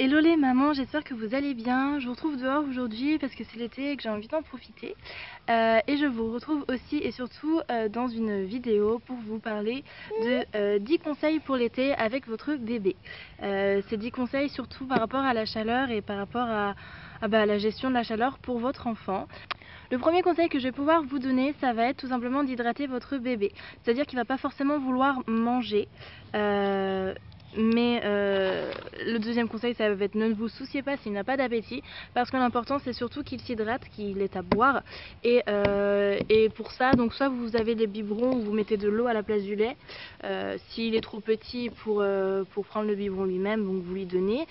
Hello les mamans, j'espère que vous allez bien. Je vous retrouve dehors aujourd'hui parce que c'est l'été et que j'ai envie d'en profiter. Et je vous retrouve aussi et surtout dans une vidéo pour vous parler de 10 conseils pour l'été avec votre bébé. Ces 10 conseils surtout par rapport à la chaleur et par rapport à la gestion de la chaleur pour votre enfant. Le premier conseil que je vais pouvoir vous donner, ça va être tout simplement d'hydrater votre bébé. C'est-à-dire qu'il ne va pas forcément vouloir manger. Mais le deuxième conseil, ça va être ne vous souciez pas s'il n'a pas d'appétit, parce que l'important c'est surtout qu'il s'hydrate, qu'il ait à boire. Et pour ça, donc soit vous avez des biberons où vous mettez de l'eau à la place du lait. S'il est trop petit pour prendre le biberon lui-même, donc vous lui donnez.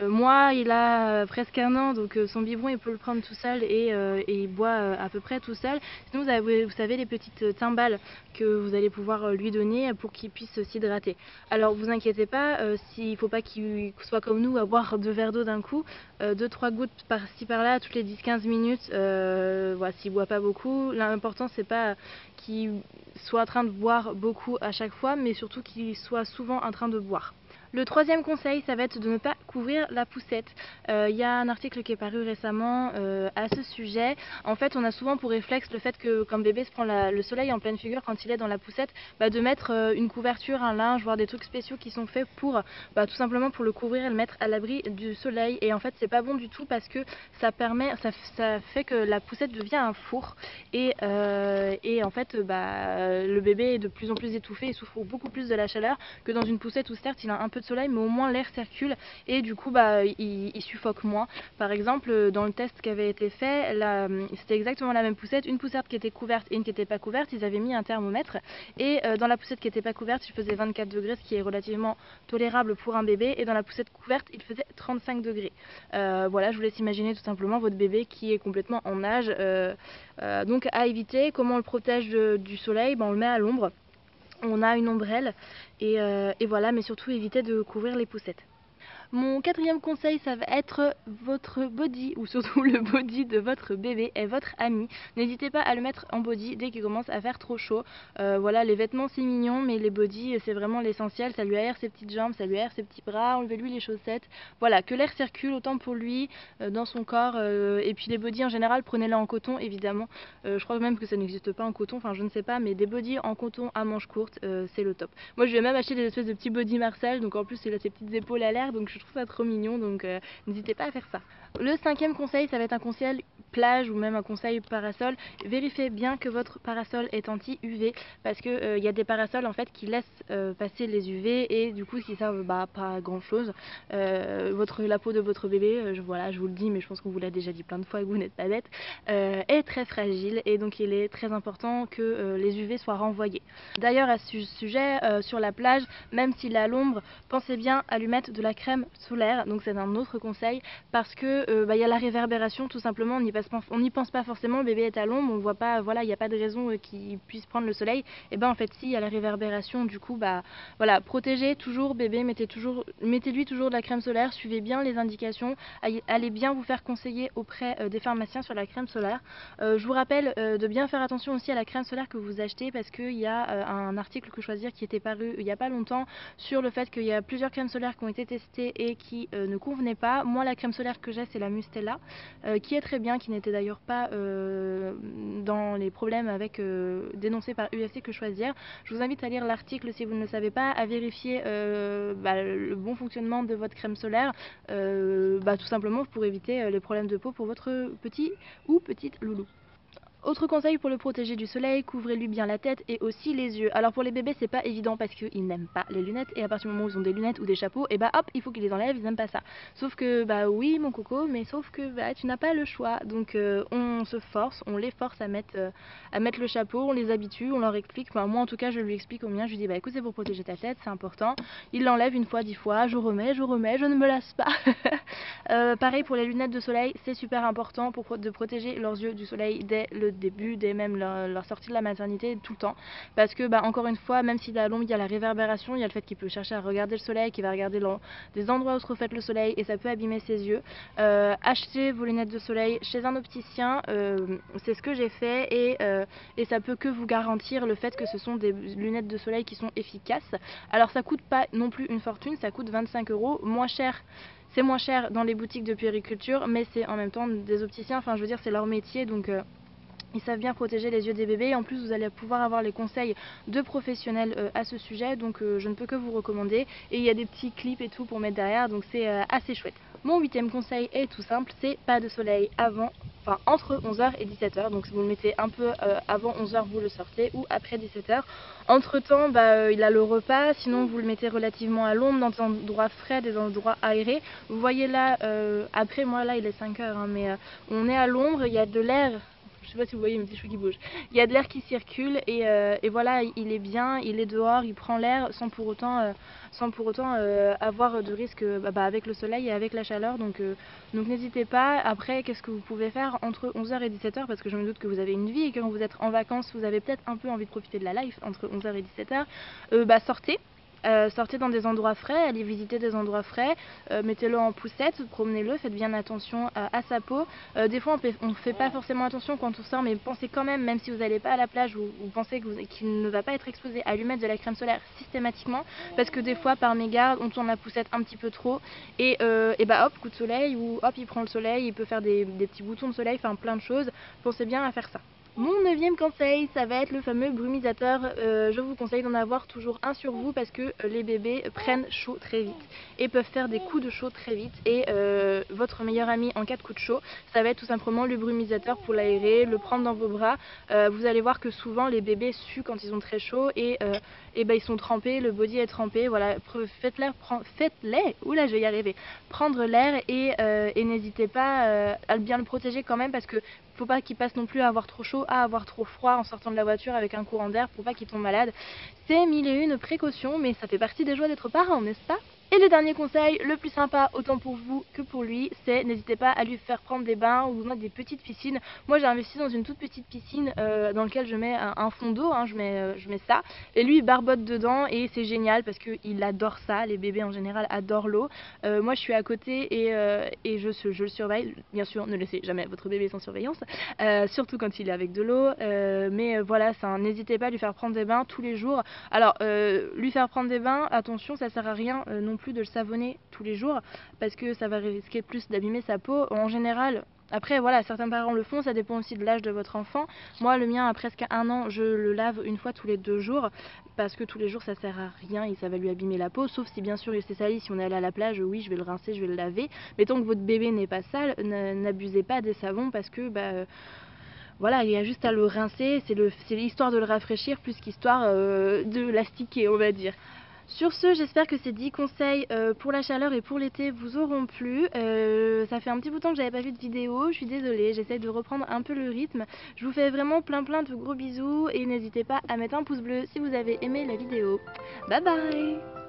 Moi, il a presque 1 an, donc son biberon, il peut le prendre tout seul et il boit à peu près tout seul. Sinon, vous savez, les petites timbales que vous allez pouvoir lui donner pour qu'il puisse s'hydrater. Alors, vous inquiétez pas, s'il ne faut pas qu'il soit comme nous à boire 2 verres d'eau d'un coup, 2-3 gouttes par-ci par-là, toutes les 10-15 minutes, voilà, s'il ne boit pas beaucoup. L'important, c'est pas qu'il soit en train de boire beaucoup à chaque fois, mais surtout qu'il soit souvent en train de boire. Le troisième conseil, ça va être de ne pas couvrir la poussette. Il y a un article qui est paru récemment à ce sujet. En fait, on a souvent pour réflexe le fait que quand bébé se prend le soleil en pleine figure quand il est dans la poussette, de mettre une couverture, un linge, voire des trucs spéciaux qui sont faits pour tout simplement pour le couvrir et le mettre à l'abri du soleil. Et en fait, c'est pas bon du tout parce que ça fait que la poussette devient un four et en fait, le bébé est de plus en plus étouffé et souffre beaucoup plus de la chaleur que dans une poussette où certes il a un peu de soleil, mais au moins l'air circule et du coup il suffoque moins. Par exemple, dans le test qui avait été fait, c'était exactement la même poussette, une poussette qui était couverte et une qui n'était pas couverte. Ils avaient mis un thermomètre et dans la poussette qui n'était pas couverte, il faisait 24 degrés, ce qui est relativement tolérable pour un bébé, et dans la poussette couverte, il faisait 35 degrés. Voilà, je vous laisse imaginer tout simplement votre bébé qui est complètement en nage. Donc à éviter. Comment on le protège du soleil? On le met à l'ombre. On a une ombrelle et voilà, mais surtout éviter de couvrir les poussettes. Mon quatrième conseil, ça va être votre body, ou surtout le body de votre bébé est votre ami. N'hésitez pas à le mettre en body dès qu'il commence à faire trop chaud. Voilà, les vêtements c'est mignon, mais les bodys c'est vraiment l'essentiel. Ça lui aère ses petites jambes, ça lui aère ses petits bras, enlevez-lui les chaussettes. Voilà, que l'air circule autant pour lui, dans son corps. Et puis les bodys en général, prenez-les en coton évidemment. Je crois même que ça n'existe pas en coton, enfin je ne sais pas, mais des bodys en coton à manches courtes, c'est le top. Moi je vais même acheter des espèces de petits bodys Marcel, donc en plus il a ses petites épaules à l'air, donc je trouve ça trop mignon, donc n'hésitez pas à faire ça. Le cinquième conseil, ça va être un conseil plage ou même un conseil parasol. Vérifiez bien que votre parasol est anti-UV, parce que y a des parasols en fait qui laissent passer les UV et du coup qui servent pas à grand chose. La peau de votre bébé, voilà, je vous le dis, mais je pense qu'on vous l'a déjà dit plein de fois et que vous n'êtes pas bête, est très fragile, et donc il est très important que les UV soient renvoyés. D'ailleurs à ce sujet, sur la plage, même s'il est à l'ombre, pensez bien à lui mettre de la crème solaire. Donc c'est un autre conseil, parce que y a la réverbération tout simplement. On n'y pense pas forcément, le bébé est à l'ombre, on voit pas, voilà, il n'y a pas de raison qu'il puisse prendre le soleil. Et en fait si, il y a la réverbération, du coup voilà, protégez toujours bébé, mettez-lui toujours de la crème solaire, suivez bien les indications, allez bien vous faire conseiller auprès des pharmaciens sur la crème solaire. Je vous rappelle de bien faire attention aussi à la crème solaire que vous achetez, parce qu'il y a un article Que Choisir qui était paru il n'y a pas longtemps sur le fait qu'il y a plusieurs crèmes solaires qui ont été testées et qui ne convenaient pas. Moi la crème solaire que j'ai, c'est la Mustela, qui est très bien, qui n'était d'ailleurs pas dans les problèmes dénoncés par UFC Que Choisir. Je vous invite à lire l'article si vous ne le savez pas, à vérifier le bon fonctionnement de votre crème solaire, tout simplement pour éviter les problèmes de peau pour votre petit ou petite loulou. Autre conseil pour le protéger du soleil, couvrez-lui bien la tête et aussi les yeux. Alors pour les bébés c'est pas évident parce qu'ils n'aiment pas les lunettes, et à partir du moment où ils ont des lunettes ou des chapeaux, et hop, il faut qu'ils les enlèvent, ils n'aiment pas ça. Sauf que oui mon coco, mais sauf que tu n'as pas le choix. Donc on se force, on les force à mettre le chapeau, on les habitue, on leur explique. Moi en tout cas je lui explique au mien, je lui dis écoute, c'est pour protéger ta tête, c'est important. Il l'enlève une fois, 10 fois, je remets, je ne me lasse pas. Pareil pour les lunettes de soleil, c'est super important de protéger leurs yeux du soleil dès le le début, dès même leur sortie de la maternité, tout le temps. Parce que encore une fois, même s'il est à l'ombre, il y a la réverbération, il y a le fait qu'il peut chercher à regarder le soleil, qu'il va regarder des endroits où se reflète le soleil et ça peut abîmer ses yeux. Achetez vos lunettes de soleil chez un opticien, c'est ce que j'ai fait et ça peut que vous garantir le fait que ce sont des lunettes de soleil qui sont efficaces. Alors ça coûte pas non plus une fortune, ça coûte 25 €, moins cher. C'est moins cher dans les boutiques de puériculture, mais c'est en même temps des opticiens, enfin je veux dire c'est leur métier, donc ils savent bien protéger les yeux des bébés. En plus vous allez pouvoir avoir les conseils de professionnels à ce sujet, donc je ne peux que vous recommander. Et il y a des petits clips et tout pour mettre derrière, donc c'est assez chouette. Mon 8e conseil est tout simple, c'est pas de soleil entre 11h et 17h. Donc si vous le mettez un peu avant 11h, vous le sortez, ou après 17h. Entre temps, il a le repas, sinon vous le mettez relativement à l'ombre, dans des endroits frais, des endroits aérés. Vous voyez là, après moi là il est 5h, hein, mais on est à l'ombre, il y a de l'air. Je sais pas si vous voyez mes petits cheveux qui bougent. Il y a de l'air qui circule et voilà, il est bien, il est dehors, il prend l'air sans pour autant avoir de risque avec le soleil et avec la chaleur. Donc n'hésitez pas. Après, qu'est-ce que vous pouvez faire entre 11h et 17h, parce que je me doute que vous avez une vie et que quand vous êtes en vacances, vous avez peut-être un peu envie de profiter de la life entre 11h et 17h. Sortez. Sortez dans des endroits frais, allez visiter des endroits frais, mettez-le en poussette, promenez-le, faites bien attention à sa peau. Des fois on ne fait pas forcément attention quand on sort, mais pensez quand même si vous n'allez pas à la plage ou vous pensez qu'il ne va pas être exposé, à lui mettre de la crème solaire systématiquement, parce que des fois par mégarde on tourne la poussette un petit peu trop et hop, coup de soleil, ou hop il prend le soleil, il peut faire des petits boutons de soleil, enfin plein de choses. Pensez bien à faire ça. Mon 9e conseil, ça va être le fameux brumisateur. Je vous conseille d'en avoir toujours un sur vous, parce que les bébés prennent chaud très vite et peuvent faire des coups de chaud très vite. Et votre meilleur ami en cas de coup de chaud, ça va être tout simplement le brumisateur pour l'aérer, le prendre dans vos bras. Vous allez voir que souvent les bébés suent quand ils ont très chaud et ils sont trempés, le body est trempé. Voilà, faites-les, oula je vais y arriver, prendre l'air et n'hésitez pas à bien le protéger quand même, parce que faut pas qu'il passe non plus à avoir trop chaud, à avoir trop froid en sortant de la voiture avec un courant d'air, pour pas qu'il tombe malade. C'est 1001 précautions, mais ça fait partie des joies d'être parent, n'est-ce pas? Et le dernier conseil, le plus sympa autant pour vous que pour lui, c'est n'hésitez pas à lui faire prendre des bains ou des petites piscines. Moi j'ai investi dans une toute petite piscine dans laquelle je mets un fond d'eau, je mets ça, et lui il barbote dedans et c'est génial parce qu'il adore ça. Les bébés en général adorent l'eau. Moi je suis à côté et je le surveille. Bien sûr, ne laissez jamais votre bébé sans surveillance, surtout quand il est avec de l'eau, mais voilà, n'hésitez pas à lui faire prendre des bains tous les jours. Alors lui faire prendre des bains, attention, ça sert à rien non plus de le savonner tous les jours, parce que ça va risquer plus d'abîmer sa peau en général. Après voilà, certains parents le font, ça dépend aussi de l'âge de votre enfant. Moi le mien a presque 1 an, je le lave une fois tous les 2 jours, parce que tous les jours ça sert à rien et ça va lui abîmer la peau, sauf si bien sûr il s'est sali. Si on est allé à la plage, oui je vais le rincer, je vais le laver, mais tant que votre bébé n'est pas sale, n'abusez pas des savons, parce que voilà, il y a juste à le rincer, c'est l'histoire de le rafraîchir plus qu'histoire de l'astiquer, on va dire. Sur ce, j'espère que ces 10 conseils pour la chaleur et pour l'été vous auront plu. Ça fait un petit bout de temps que j'avais pas vu de vidéo, je suis désolée, j'essaie de reprendre un peu le rythme. Je vous fais vraiment plein de gros bisous et n'hésitez pas à mettre un pouce bleu si vous avez aimé la vidéo. Bye bye!